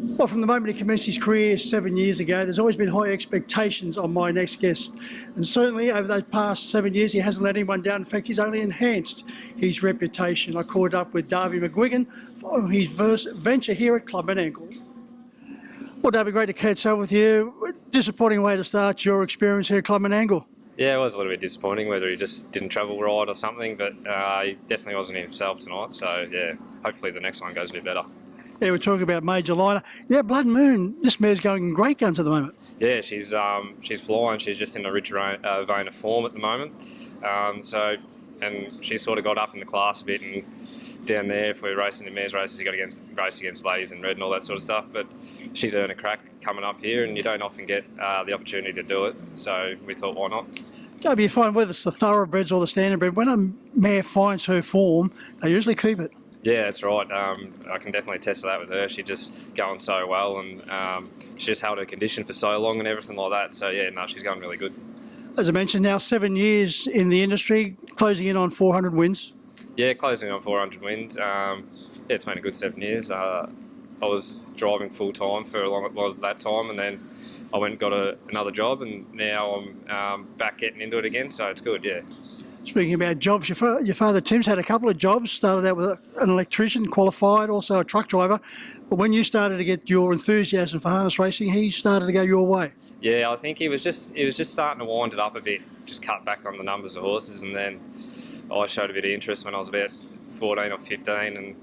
Well, from the moment he commenced his career 7 years ago, there's always been high expectations on my next guest. And certainly over those past 7 years, he hasn't let anyone down. In fact, he's only enhanced his reputation. I caught up with Darby McGuigan for his venture here at Club Menangle. Well, Darby, great to catch up with you. Disappointing way to start your experience here at Club Menangle. Yeah, it was a little bit disappointing whether he just didn't travel right or something, but he definitely wasn't himself tonight. So, yeah, hopefully the next one goes a bit better. Yeah, we're talking about Major Liner. Yeah, Blood Moon, this mare's going great guns at the moment. Yeah, she's flying. She's just in a rich vein of form at the moment. And she sort of got up in the class a bit, and down there, if we're racing the mares races, you got to race against ladies in red and all that sort of stuff. But she's earned a crack coming up here, and you don't often get the opportunity to do it. So we thought, why not? Darby, you find whether it's the thoroughbreds or the standard bred, when a mare finds her form, they usually keep it. Yeah, that's right. I can definitely attest to that with her. She's just going so well, and she just held her condition for so long and everything like that. So, yeah, no, she's going really good. As I mentioned, now 7 years in the industry, closing in on 400 wins. Yeah, closing on 400 wins. Yeah, it's been a good 7 years. I was driving full-time for a lot of that time, and then I went and got another job, and now I'm back getting into it again, so it's good, yeah. Speaking about jobs, your father Tim's had a couple of jobs, started out with an electrician, qualified, also a truck driver. But when you started to get your enthusiasm for harness racing, he started to go your way. Yeah, I think he was just starting to wind it up a bit, just cut back on the numbers of horses, and then I showed a bit of interest when I was about 14 or 15, and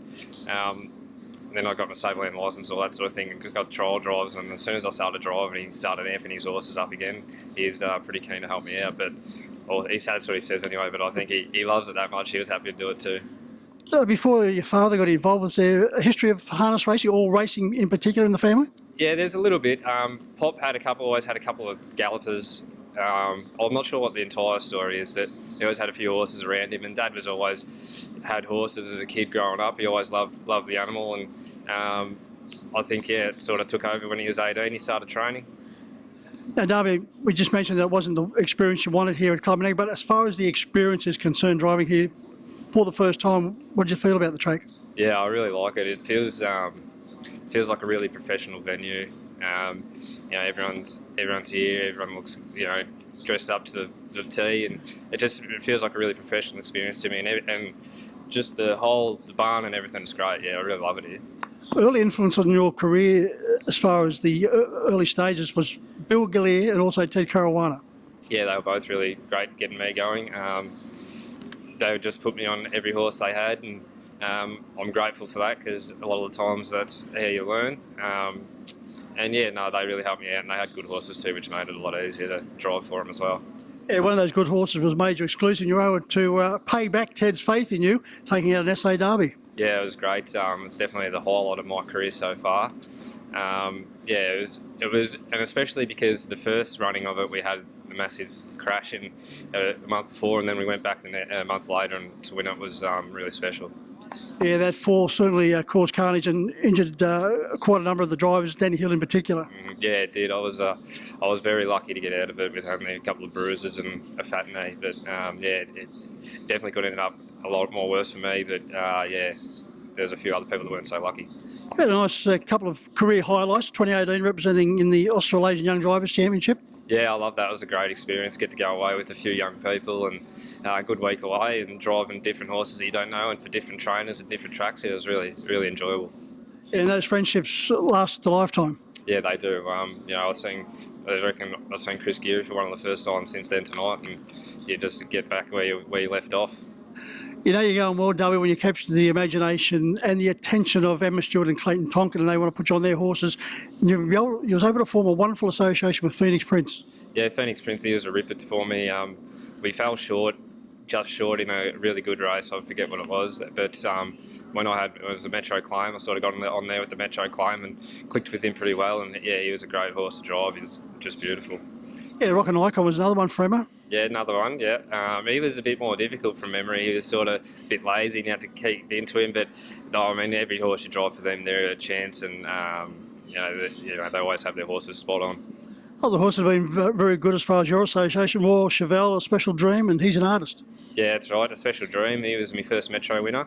then I got my stable land licence, all that sort of thing, and got trial drives. And as soon as I started driving, he started amping his horses up again. He's pretty keen to help me out, but that's what he says anyway. But I think he loves it that much. He was happy to do it too. Before your father got involved, was there a history of harness racing, or racing in particular, in the family? Yeah, there's a little bit. Pop always had a couple of gallopers. I'm not sure what the entire story is, but he always had a few horses around him, and Dad was always had horses as a kid growing up. He always loved the animal, and I think, yeah, it sort of took over when he was 18. He started training. Now, Darby, we just mentioned that it wasn't the experience you wanted here at Club Menangle, but as far as the experience is concerned, driving here for the first time, what did you feel about the track? Yeah, I really like it. It feels like a really professional venue. Everyone's here. Everyone looks, dressed up to the T, and it feels like a really professional experience to me. And just the barn and everything is great. Yeah, I really love it here. Early influence on your career, as far as the early stages, was Bill Gillier and also Ted Caruana. Yeah, they were both really great getting me going. They would just put me on every horse they had, and I'm grateful for that, because a lot of the times that's how you learn. They really helped me out, and they had good horses too, which made it a lot easier to drive for them as well. Yeah, one of those good horses was Major Exclusive, and you were able to pay back Ted's faith in you, taking out an SA Derby. Yeah, it was great. It's definitely the highlight of my career so far. It was, and especially because the first running of it, we had a massive crash in a month before, and then we went back a month later, and to win it was really special. Yeah, that fall certainly caused carnage and injured quite a number of the drivers, Danny Hill in particular. Yeah, it did. I was very lucky to get out of it with only a couple of bruises and a fat knee. But it definitely could have ended up a lot more worse for me. But there's a few other people that weren't so lucky. You had a nice couple of career highlights, 2018 representing in the Australasian Young Drivers Championship. Yeah, I love that. It was a great experience. Get to go away with a few young people, and a good week away, and driving different horses that you don't know, and for different trainers and different tracks. It was really, really enjoyable. Yeah, and those friendships last a lifetime. Yeah, they do. I was seeing Chris Geary for one of the first times since then tonight, and you just get back where you left off. You know you're going well, Darby, when you capture the imagination and the attention of Emma Stewart and Clayton Tonkin, and they want to put you on their horses. And you was able to form a wonderful association with Phoenix Prince. Yeah, Phoenix Prince, he was a ripper for me. We fell just short in a really good race. I forget what it was, but when it was a Metro Claim, I sort of got on there with the Metro Claim and clicked with him pretty well. And yeah, he was a great horse to drive. He was just beautiful. Yeah, Rock and Icon was another one for Emma. Yeah, another one, yeah. He was a bit more difficult from memory. He was sort of a bit lazy and you had to keep into him. But, every horse you drive for them, they're a chance, and, they always have their horses spot on. Oh, the horses have been very good as far as your association. Royal Chevelle, A Special Dream, and he's an artist. Yeah, that's right, A Special Dream. He was my first Metro winner.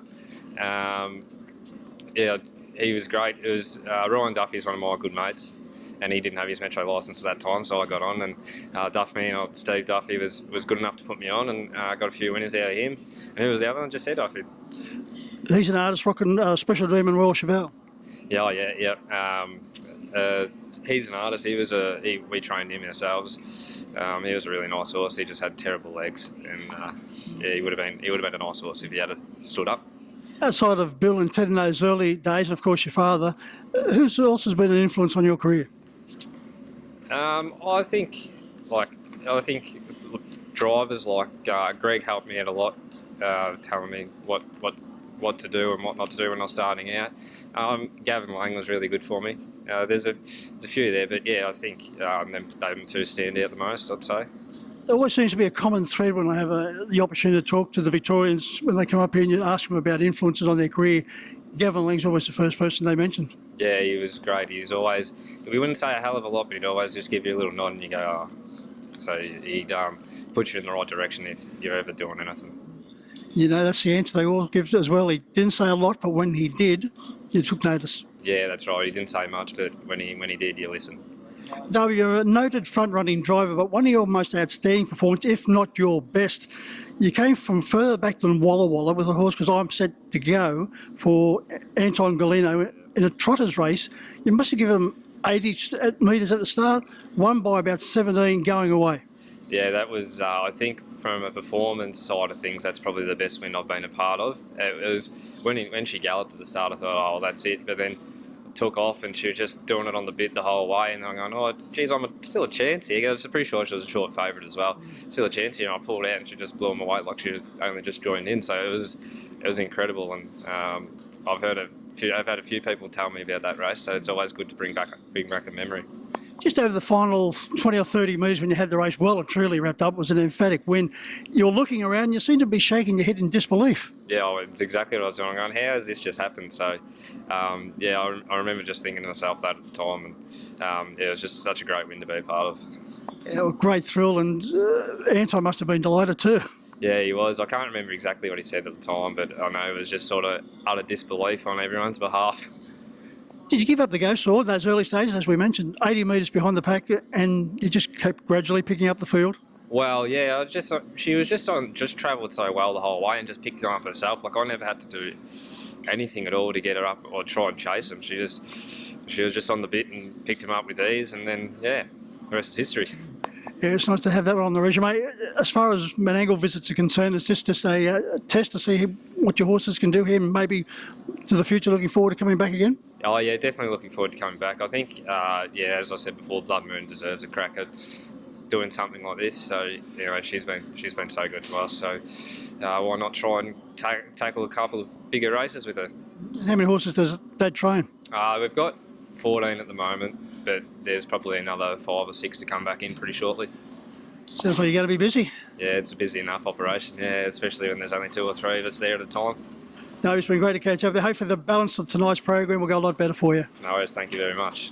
he was great. It was Ryan Duffy's one of my good mates, and he didn't have his Metro licence at that time, so I got on. And Steve Duffy was good enough to put me on, and got a few winners out of him. And who was the other one? Just said Duffy. He's an artist rocking Special Dream and Royal Chevelle. Yeah, he's an artist. We trained him ourselves. He was a really nice horse. He just had terrible legs, and he would have been a nice horse if he had stood up. Outside of Bill and Ted in those early days, and of course your father, who else has been an influence on your career? I think drivers like Greg helped me out a lot, telling me what to do and what not to do when I was starting out. Gavin Lang was really good for me. There's a few there, but yeah, I think them two stand out the most, I'd say. There always seems to be a common thread when I have the opportunity to talk to the Victorians when they come up here and you ask them about influences on their career. Gavin Lang's always the first person they mentioned. Yeah, he was great. He's always, we wouldn't say a hell of a lot, but he'd always just give you a little nod and you go, oh. So he'd put you in the right direction if you're ever doing anything. You know, that's the answer they all give as well. He didn't say a lot, but when he did, you took notice. Yeah, that's right. He didn't say much, but when he did, you listened. Darby, you're a noted front-running driver, but one of your most outstanding performances, if not your best, you came from further back than Walla Walla with a horse because I'm set to go for Anton Galino in a trotters race. You must have given him 80 metres at the start, won by about 17 going away. Yeah, that was, I think, from a performance side of things, that's probably the best win I've been a part of. It was when she galloped at the start, I thought, oh, that's it. But then took off and she was just doing it on the bit the whole way, and I'm going, oh geez, still a chance here. I was pretty sure she was a short favourite as well. Still a chance here, and I pulled out and she just blew him away like she was only just joined in. So it was incredible, and I've had a few people tell me about that race, so it's always good to bring back a memory. Just over the final 20 or 30 metres when you had the race well and truly wrapped up, was an emphatic win. You're looking around, you seem to be shaking your head in disbelief. Yeah, it's exactly what I was doing. I'm going, how has this just happened? So, yeah, I remember just thinking to myself that at the time, and it was just such a great win to be a part of. Yeah, a great thrill, and Anton must have been delighted too. Yeah, he was. I can't remember exactly what he said at the time, but I know it was just sort of utter disbelief on everyone's behalf. Did you give up the ghost or those early stages, as we mentioned, 80 metres behind the pack, and you just kept gradually picking up the field? Well, yeah, she was just travelled so well the whole way and just picked it up herself. Like, I never had to do anything at all to get her up or try and chase him. She was just on the bit and picked him up with ease, and then, yeah, the rest is history. Yeah, it's nice to have that one on the resume. As far as Menangle visits are concerned, it's just a test to see what your horses can do here, and maybe to the future looking forward to coming back again? Oh, yeah, definitely looking forward to coming back. I think, yeah, as I said before, Blood Moon deserves a crack at doing something like this. So, you know, she's been so good to us. So why not try and tackle a couple of bigger races with her? How many horses does that train? We've got 14 at the moment, but there's probably another 5 or 6 to come back in pretty shortly. Sounds like you're going to be busy. Yeah, it's a busy enough operation, yeah, especially when there's only 2 or 3 of us there at a time. No, it's been great to catch up. I hope for the balance of tonight's program will go a lot better for you. No worries, thank you very much.